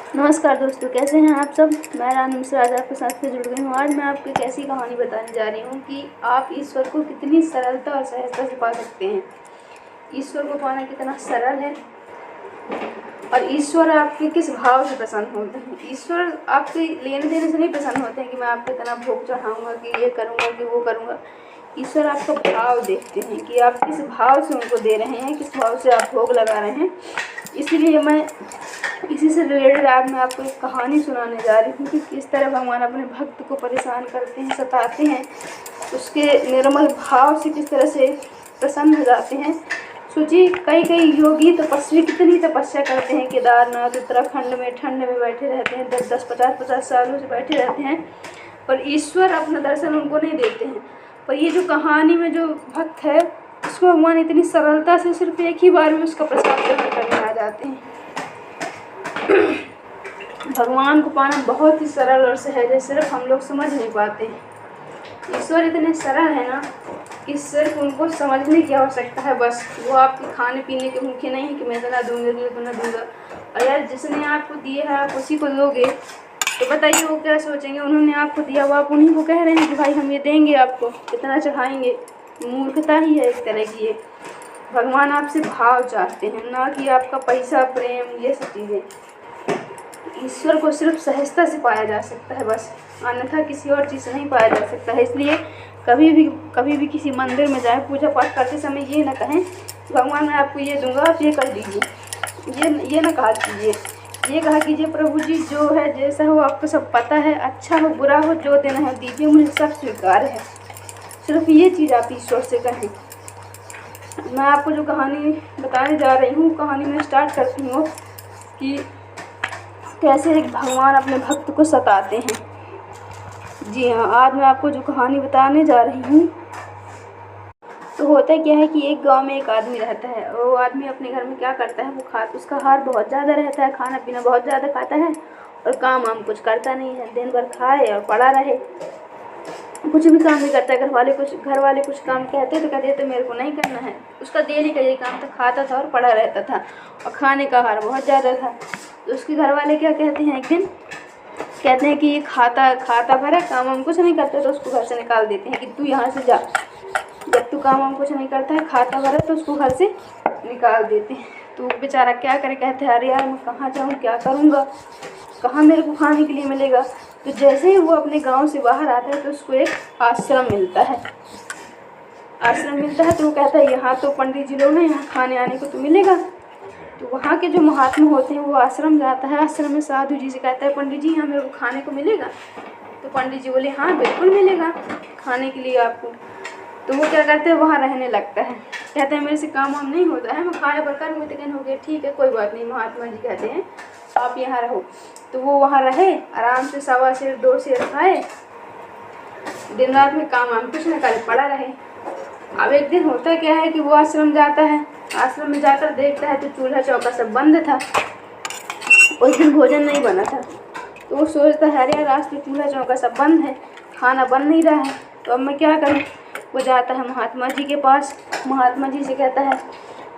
नमस्कार दोस्तों, कैसे हैं आप सब। मैं रानी मिश्रा आज आपके साथ फिर जुड़ गई हूँ। आज मैं आपको एक ऐसी कहानी बताने जा रही हूँ कि आप ईश्वर को कितनी सरलता और सहजता से पा सकते हैं। ईश्वर को पाना कितना सरल है और ईश्वर आपके किस भाव से प्रसन्न होते हैं। ईश्वर आपके लेने देने से नहीं प्रसन्न होते हैं कि मैं आपको इतना भोग चढ़ाऊँगा, कि ये करूँगा, कि वो करूँगा। ईश्वर आपका भाव देखते हैं कि आप किस भाव से उनको दे रहे हैं, किस भाव से आप भोग लगा रहे हैं। इसीलिए मैं इसी से रिलेटेड आज मैं आपको एक कहानी सुनाने जा रही हूँ कि किस तरह भगवान अपने भक्त को परेशान करते हैं, सताते हैं, उसके निर्मल भाव से किस तरह से प्रसन्न हो जाते हैं। सोचिए, कई कई योगी तपस्वी कितनी तपस्या करते हैं। केदारनाथ उत्तराखंड में ठंड में बैठे रहते हैं, 10-10, 50-50 सालों से बैठे रहते हैं, पर ईश्वर अपना दर्शन उनको नहीं देते हैं। पर ये जो कहानी में जो भक्त है, उसको भगवान इतनी सरलता से सिर्फ एक ही बार में उसका प्रसाद ग्रहण करने आ जाते हैं। भगवान को पाना बहुत ही सरल और सहज है, सिर्फ हम लोग समझ नहीं पाते हैं। ईश्वर इतने सरल है ना कि सिर्फ उनको समझने की आवश्यकता है। बस वो आपके खाने पीने के भूखे नहीं है कि मैं इतना दूंगा, इतना दूंगा। और यार, जिसने आपको दिए है आप उसी को दोगे, तो बताइए वो क्या सोचेंगे। उन्होंने आपको दिया, वो आप उन्हीं को कह रहे हैं कि भाई हम ये देंगे आपको, कितना चढ़ाएंगे। मूर्खता ही है एक तरह की ये। भगवान आपसे भाव चाहते हैं, ना कि आपका पैसा, प्रेम, ये सब चीज़ें। ईश्वर को सिर्फ सहजता से पाया जा सकता है बस, अन्यथा किसी और चीज़ से नहीं पाया जा सकता है। इसलिए कभी भी किसी मंदिर में जाए, पूजा पाठ करते समय ये ना कहें भगवान मैं आपको ये दूंगा, आप ये कर दीजिए। ये ना कहा कीजिए, ये कहा कीजिए प्रभु जी जो है जैसा हो आपको सब पता है, अच्छा हो बुरा हो, जो देना है दीजिए, मुझे सब स्वीकार है। सिर्फ ये चीज़ आप ईश्वर से कहें। मैं आपको जो कहानी बताने जा रही हूँ, कहानी में स्टार्ट करती हूँ कि कैसे एक भगवान अपने भक्त को सताते हैं। जी हाँ, आज मैं आपको जो कहानी बताने जा रही हूँ, तो होता क्या है कि एक गांव में एक आदमी रहता है। वो आदमी अपने घर में क्या करता है, उसका हार बहुत ज़्यादा रहता है, खाना पीना बहुत ज़्यादा खाता है और काम वाम कुछ करता नहीं है। दिन भर खाए और पड़ा रहे, कुछ भी काम नहीं करता है। घर वाले कुछ काम कहते तो कहते तो मेरे को नहीं करना है। उसका डेली का यही काम था, खाता था और पड़ा रहता था, और खाने का हार बहुत ज़्यादा था। तो उसके घर वाले क्या कहते हैं, एक दिन कहते हैं कि ये खाता भरा, काम वाम कुछ नहीं करता, तो उसको घर से निकाल देते हैं कि तू यहाँ से जा। जब तू काम वाम कुछ नहीं करता है, खाता भरा, तो उसको घर से निकाल देते हैं। तो बेचारा क्या करे, कहते हैं अरे यार मैं कहाँ जाऊँ, क्या करूँगा, कहाँ मेरे को खाने के लिए मिलेगा। तो जैसे ही वो अपने गांव से बाहर आता है, तो उसको एक आश्रम मिलता है। तो वो कहता है यहाँ तो पंडित जी लोग ना, यहाँ खाने आने को तो मिलेगा। तो वहाँ के जो महात्मा होते हैं वो आश्रम जाता है। आश्रम में साधु जी से कहता है पंडित जी यहाँ मेरे को खाने को मिलेगा। तो पंडित जी बोले हाँ बिल्कुल मिलेगा खाने के लिए आपको। तो वो क्या करते हैं, वहाँ रहने लगता है। कहते हैं मेरे से काम वाम नहीं होता है, मैं खाया पर करूँगी। तो कहने हो गया ठीक है कोई बात नहीं, महात्मा जी कहते हैं आप यहाँ रहो। तो वो वहाँ रहे, आराम से 1.25 सेर 2 सेर खाए, दिन रात में काम वाम कुछ न करे, पड़ा रहे। अब एक दिन होता क्या है कि वो आश्रम जाता है। आश्रम में जाकर देखता है तो चूल्हा चौका सब बंद था, उस दिन भोजन नहीं बना था। तो वो सोचता है अरे यार आज तो चूल्हा चौका सब बंद है, खाना बन नहीं रहा है, तो अब मैं क्या करूँ। वो जाता है महात्मा जी के पास। महात्मा जी से कहता है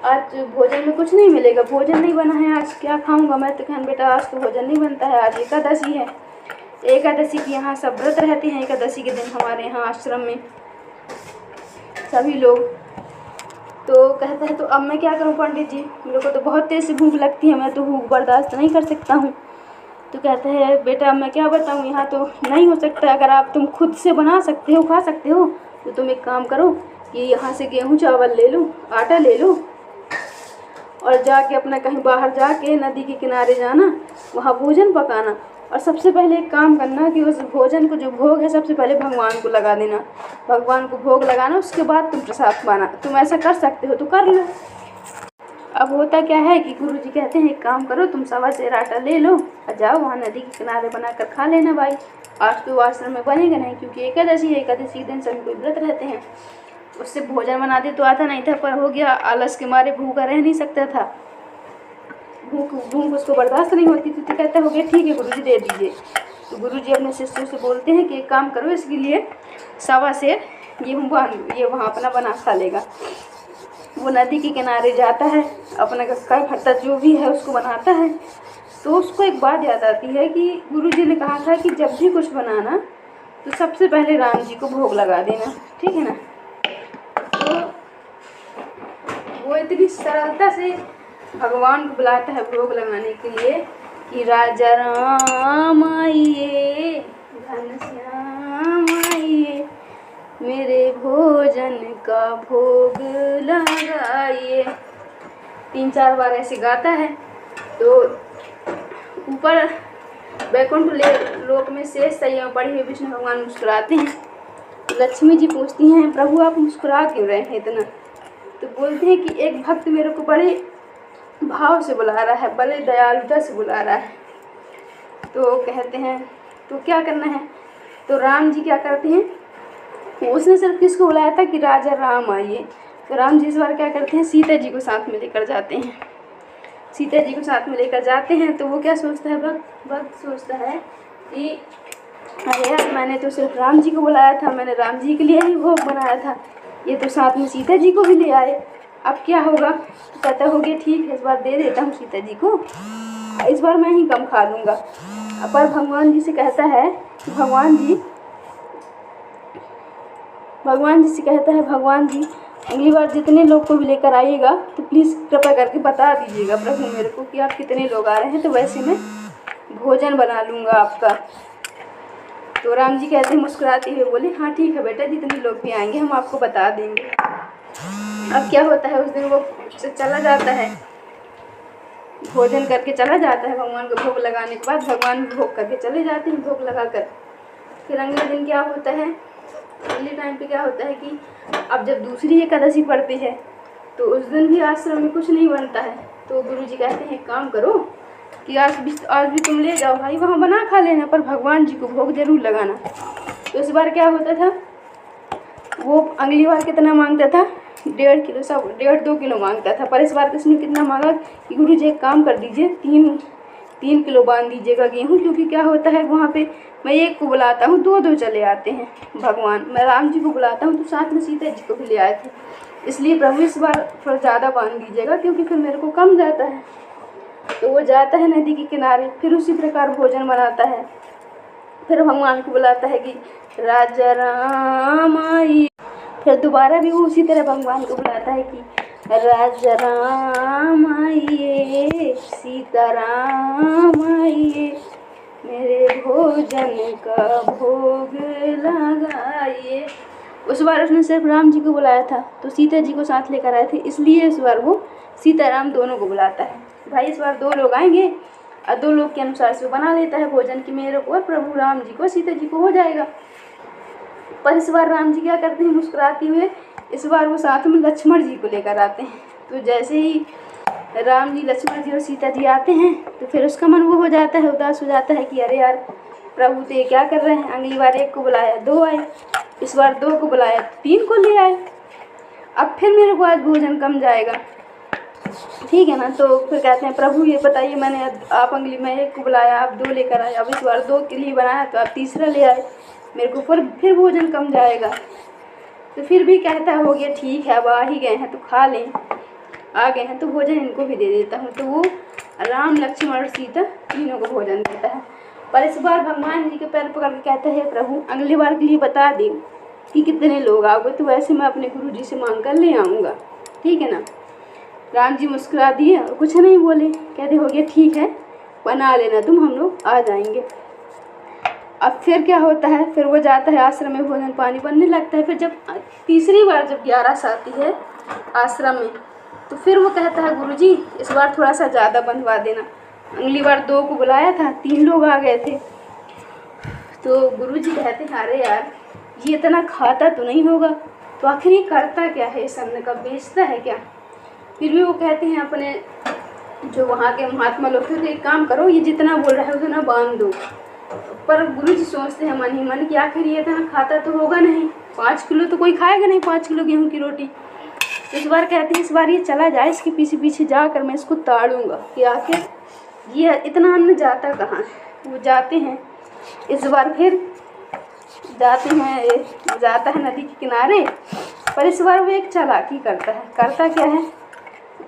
आज भोजन में कुछ नहीं मिलेगा, भोजन नहीं बना है, आज क्या खाऊंगा मैं। तो कहन बेटा आज तो भोजन नहीं बनता है, आज एकादशी है। एकादशी की यहाँ सब व्रत रहते हैं। एकादशी के दिन हमारे यहाँ आश्रम में सभी लोग। तो कहता है तो अब मैं क्या करूं पंडित जी, मेरे को तो बहुत तेज़ से भूख लगती है, मैं तो भूख बर्दाश्त नहीं कर सकता हूँ। तो कहते हैं बेटा मैं क्या बताऊँ, यहाँ तो नहीं हो सकता। अगर आप तुम खुद से बना सकते हो, खा सकते हो, तो तुम एक काम करो कि यहाँ से गेहूँ चावल ले लो, आटा ले लो, और जाके अपना कहीं बाहर जाके नदी के किनारे जाना, वहाँ भोजन पकाना। और सबसे पहले एक काम करना कि उस भोजन को जो भोग है सबसे पहले भगवान को लगा देना, भगवान को भोग लगाना, उसके बाद तुम प्रसाद पाना। तुम ऐसा कर सकते हो तो कर लो। अब होता क्या है कि गुरुजी कहते हैं एक काम करो, तुम 1.25 सेर आटा ले लो और जाओ वहाँ नदी के किनारे बनाकर खा लेना भाई। आज तो आश्रम में बनेगा नहीं क्योंकि एकादशी है, एकादशी के दिन सभी कोई व्रत रहते हैं। उससे भोजन बनाते तो आता नहीं था, पर हो गया आलस के मारे भूखा रह नहीं सकता था, भूख उसको बर्दाश्त नहीं होती थी। तो कहता हो गया ठीक है गुरुजी दे दीजिए। तो गुरुजी अपने शिष्यों से बोलते हैं कि एक काम करो, इसके लिए 1.25 सेर गेहूँ ये वहाँ अपना बना खा लेगा। वो नदी के किनारे जाता है, अपना कक्का भट्टा जो भी है उसको बनाता है। तो उसको एक बात याद आती है कि गुरुजी ने कहा था कि जब भी कुछ बनाना तो सबसे पहले राम जी को भोग लगा देना, ठीक है ना। तो वो इतनी सरलता से भगवान को बुलाता है भोग लगाने के लिए कि राजा राम आइए, घनश्याम आइए, मेरे भोजन का भोग लगाइए। 3-4 बार ऐसे गाता है। तो ऊपर वैकुंठ लोक में शेष सैया में पड़े हुए विष्णु भगवान मुस्कुराते हैं। लक्ष्मी जी पूछती हैं, प्रभु आप मुस्कुरा क्यों रहे हैं इतना? तो बोलते हैं कि एक भक्त मेरे को बड़े भाव से बुला रहा है, बड़े दयालुता से बुला रहा है। तो कहते हैं तो क्या करना है? तो राम जी क्या करते हैं, उसने सिर्फ किसको बुलाया था कि राजा राम आइए। तो राम जी इस बार क्या करते हैं, सीता जी को साथ में लेकर जाते हैं। सीता जी को साथ में लेकर जाते हैं तो वो क्या सोचता है, भक्त सोचता है कि अरे यार मैंने तो सिर्फ राम जी को बुलाया था, मैंने राम जी के लिए ही भोग बनाया था, ये तो साथ में सीता जी को भी ले आए, अब क्या होगा? तो कहता हो गया ठीक है, इस बार दे देता हूँ सीता जी को, इस बार मैं ही कम खा लूँगा। पर भगवान जी से कहता है, भगवान जी से कहता है, भगवान जी अगली बार जितने लोग को भी लेकर आइएगा तो प्लीज़ कृपया करके बता दीजिएगा प्रभु मेरे को कि आप कितने लोग आ रहे हैं, तो वैसे मैं भोजन बना लूँगा आपका। तो राम जी कहते हैं मुस्कुराते हुए बोले, हाँ ठीक है बेटा, जितने लोग भी आएंगे हम आपको बता देंगे। अब क्या होता है, उस दिन वो चला जाता है, भोजन करके चला जाता है। भगवान को भोग लगाने के बाद भगवान भोग करके चले जाते हैं, भोग लगा कर। फिर अगले दिन क्या होता है, अगले टाइम पे क्या होता है कि अब जब दूसरी एकादशी पड़ती है तो उस दिन भी आश्रम में कुछ नहीं बनता है। तो गुरुजी कहते हैं एक काम करो कि आज भी तुम ले जाओ भाई, वहाँ बना खा लेना, पर भगवान जी को भोग जरूर लगाना। तो इस बार क्या होता था, वो अगली बार कितना मांगता था, 1.5 किलो, सब 1.5-2 किलो मांगता था। पर इस बार किसने कितना मांगा कि गुरुजी एक काम कर दीजिए, 3 किलो बांध दीजिएगा गेहूँ, क्योंकि क्या होता है वहाँ पे मैं एक को बुलाता हूँ, 2 चले आते हैं भगवान। मैं राम जी को बुलाता हूँ तो साथ में सीता जी को भी ले आए थे, इसलिए प्रभु इस बार थोड़ा ज़्यादा बांध दीजिएगा क्योंकि फिर मेरे को कम जाता है। तो वो जाता है नदी के किनारे, फिर उसी प्रकार भोजन बनाता है। फिर भगवान को बुलाता है कि राजा राम आई। फिर दोबारा भी वो उसी तरह भगवान को बुलाता है कि राजा राम आइए, सीता राम आइए, मेरे भोजन का भोग लगाइए। उस बार उसने सिर्फ राम जी को बुलाया था, तो सीता जी को साथ लेकर आए थे, इसलिए इस बार वो सीता राम दोनों को बुलाता है। भाई इस बार 2 लोग आएंगे और 2 लोग के अनुसार से वो बना लेता है भोजन की मेरे को और प्रभु राम जी को, सीता जी को हो जाएगा। पर इस बार राम जी क्या करते हैं, मुस्कुराते हुए इस बार वो साथ में लक्ष्मण जी को लेकर आते हैं। तो जैसे ही राम जी, लक्ष्मण जी और सीता जी आते हैं तो फिर उसका मन वो हो जाता है, उदास हो जाता है कि अरे यार प्रभु तो ये क्या कर रहे हैं, अगली बार 1 को बुलाया 2 आए, इस बार 2 को बुलाया 3 को ले आए, अब फिर मेरे को आज भोजन कम जाएगा, ठीक है ना। तो फिर कहते हैं प्रभु ये बताइए, मैं 1 को बुलाया, आप 2 लेकर आए, अब इस बार 2 के लिए बनाया तो आप तीसरा ले आए, मेरे को फिर भोजन कम जाएगा। तो फिर भी कहता है हो गया ठीक है, अब आ ही गए हैं तो खा लें, आ गए हैं तो भोजन इनको भी दे देता हूँ। तो वो राम, लक्ष्मण और सीता तीनों को भोजन देता है। पर इस बार भगवान जी के पैर पकड़ के कहता है प्रभु अगली बार के लिए बता दे कि कितने लोग आओगे, तो वैसे मैं अपने गुरु जी से मांग कर ले आऊँगा, ठीक है ना। राम जी मुस्कुरा दिए और कुछ नहीं बोले, कहते हो गया ठीक है, बना लेना तुम, हम लोग आ जाएंगे। अब फिर क्या होता है, फिर वो जाता है आश्रम में, भोजन पानी बनने लगता है। फिर जब तीसरी बार जब 11 आती है आश्रम में, तो फिर वो कहता है गुरुजी इस बार थोड़ा सा ज़्यादा बनवा देना, अगली बार 2 को बुलाया था 3 लोग आ गए थे। तो गुरुजी कहते हैं अरे यार ये इतना खाता तो नहीं होगा, तो आखिर ये करता क्या है, इस अन्न का बेचता है क्या। फिर भी वो कहते हैं अपने जो वहाँ के महात्मा लोग थे, एक काम करो ये जितना बोल रहा है उतना बांध दो। पर गुरुजी सोचते हैं मन ही मन कि आखिर ये इतना खाता तो होगा नहीं, 5 किलो तो कोई खाएगा नहीं, 5 किलो गेहूँ की रोटी। इस बार कहते हैं इस बार ये चला जाए, इसके पीछे पीछे जाकर मैं इसको ताड़ूंगा कि आखिर ये इतना अन्न जाता कहाँ है। वो जाते हैं, इस बार फिर जाते हैं, जाता है नदी के किनारे। पर इस बार वो एक चालाकी करता है। करता क्या है,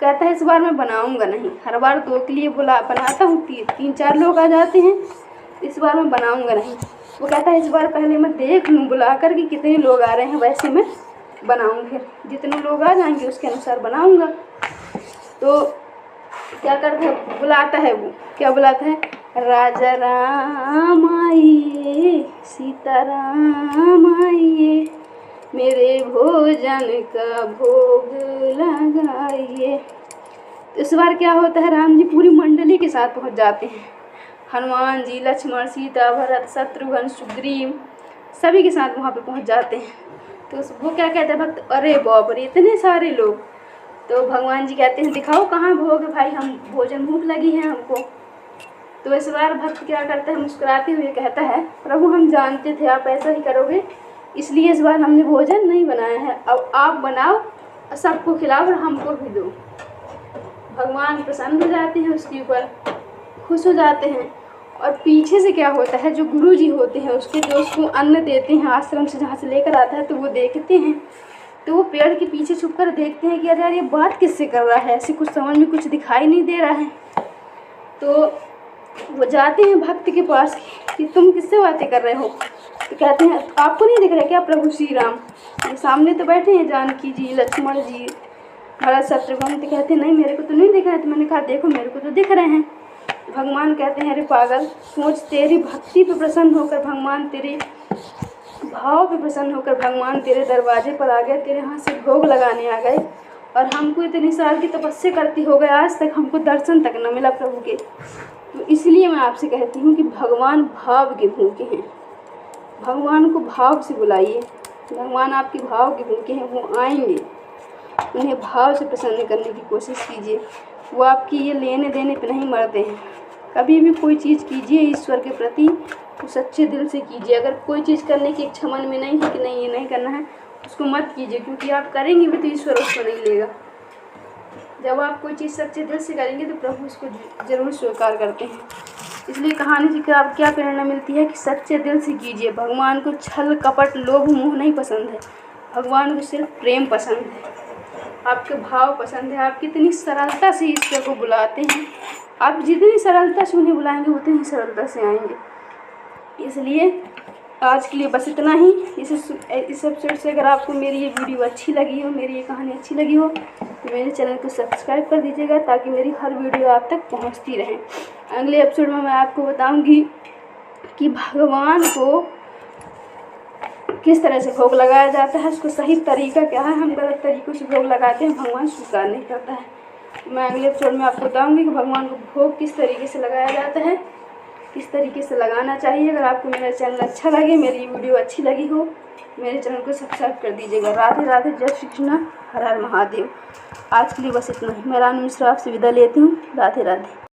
कहता है इस बार मैं बनाऊंगा नहीं। हर बार 2 के लिए बनाता हूँ, 3-4 लोग आ जाते हैं, इस बार मैं बनाऊंगा नहीं। वो कहता है इस बार पहले मैं देख लूँ बुला कर कि कितने लोग आ रहे हैं, वैसे मैं बनाऊँगी, फिर जितने लोग आ जाएंगे उसके अनुसार बनाऊँगा। तो क्या करता है, बुलाता है, वो क्या बुलाता है, राजा राम आइए, सीता राम आइए, मेरे भोजन का भोग लगाइए। तो इस बार क्या होता है, राम जी पूरी मंडली के साथ पहुंच जाते हैं। हनुमान जी, लक्ष्मण, सीता, भरत, शत्रुघ्न, सुग्रीव सभी के साथ वहाँ पे पहुँच जाते हैं। तो वो क्या कहते हैं भक्त, अरे बाप रे इतने सारे लोग। तो भगवान जी कहते हैं दिखाओ कहाँ भोग है भाई, हम भोजन भूख लगी है हमको। तो इस बार भक्त क्या करता है, मुस्कुराते हुए कहता है प्रभु हम जानते थे आप ऐसा ही करोगे, इसलिए इस बार हमने भोजन नहीं बनाया है, अब आप बनाओ और सबको खिलाओ और हमको भी दो। भगवान प्रसन्न हो जाते हैं, उसके ऊपर खुश हो जाते हैं। और पीछे से क्या होता है, जो गुरु जी होते हैं उसके जो उसको अन्न देते हैं आश्रम से जहाँ से लेकर आता है, तो वो देखते हैं, तो वो पेड़ के पीछे छुप कर देखते हैं कि अरे यार ये बात किससे कर रहा है, ऐसे कुछ समझ में कुछ दिखाई नहीं दे रहा है। तो वो जाते हैं भक्त के पास कि तुम किससे बातें कर रहे हो। तो कहते हैं आपको नहीं दिख रहा क्या प्रभु श्री राम, ये सामने तो बैठे हैं जानकी जी, लक्ष्मण जी, भरत, शत्रुघ्न। तो कहते हैं नहीं मेरे को तो नहीं दिख रहा है। तो मैंने कहा देखो मेरे को तो दिख रहे हैं। भगवान कहते हैं अरे पागल, सोच तेरी भक्ति पे प्रसन्न होकर भगवान, तेरे भाव पे प्रसन्न होकर भगवान तेरे दरवाजे पर आ गए, तेरे हाथ से भोग लगाने आ गए, और हमको इतनी साल की तपस्या करती हो गए, आज तक हमको दर्शन तक न मिला प्रभु के। तो इसलिए मैं आपसे कहती हूँ कि भगवान भाव के भूखे हैं, भगवान को भाव से बुलाइए। भगवान आपके भाव के भूखे हैं, वो आएंगे, उन्हें भाव से प्रसन्न करने की कोशिश कीजिए। वो आपकी ये लेने देने पे नहीं मरते हैं। कभी भी कोई चीज़ कीजिए ईश्वर के प्रति तो सच्चे दिल से कीजिए। अगर कोई चीज़ करने की इच्छा मन में नहीं है कि नहीं ये नहीं करना है, उसको मत कीजिए, क्योंकि आप करेंगे भी तो ईश्वर उसको नहीं लेगा। जब आप कोई चीज़ सच्चे दिल से करेंगे तो प्रभु उसको ज़रूर स्वीकार करते हैं। इसलिए कहानी से आप क्या प्रेरणा मिलती है कि सच्चे दिल से कीजिए। भगवान को छल कपट लोभ मोह नहीं पसंद है, भगवान को सिर्फ प्रेम पसंद है, आपके भाव पसंद है। आप कितनी सरलता से ईश्वर को बुलाते हैं, आप जितनी सरलता से उन्हें बुलाएंगे उतनी सरलता से आएंगे। इसलिए आज के लिए बस इतना ही। इस एपिसोड से अगर आपको मेरी ये वीडियो अच्छी लगी हो, मेरी ये कहानी अच्छी लगी हो, तो मेरे चैनल को सब्सक्राइब कर दीजिएगा ताकि मेरी हर वीडियो आप तक पहुंचती रहे। अगले एपिसोड में मैं आपको बताऊंगी कि भगवान को किस तरह से भोग लगाया जाता है, उसको सही तरीका क्या है। हम गलत तरीक़ों से भोग लगाते हैं, भगवान स्वीकार नहीं करता है। मैं अगले एपिसोड में आपको बताऊंगी कि भगवान को भोग किस तरीके से लगाया जाता है, किस तरीके से लगाना चाहिए। अगर आपको मेरा चैनल अच्छा लगे, मेरी वीडियो अच्छी लगी हो, मेरे चैनल को सब्सक्राइब कर दीजिएगा। राधे राधे, जय श्री कृष्ण, हर हर महादेव। आज के लिए बस इतना ही। मैं रानू मिश्रा आपसे विदा लेती हूँ। राधे राधे।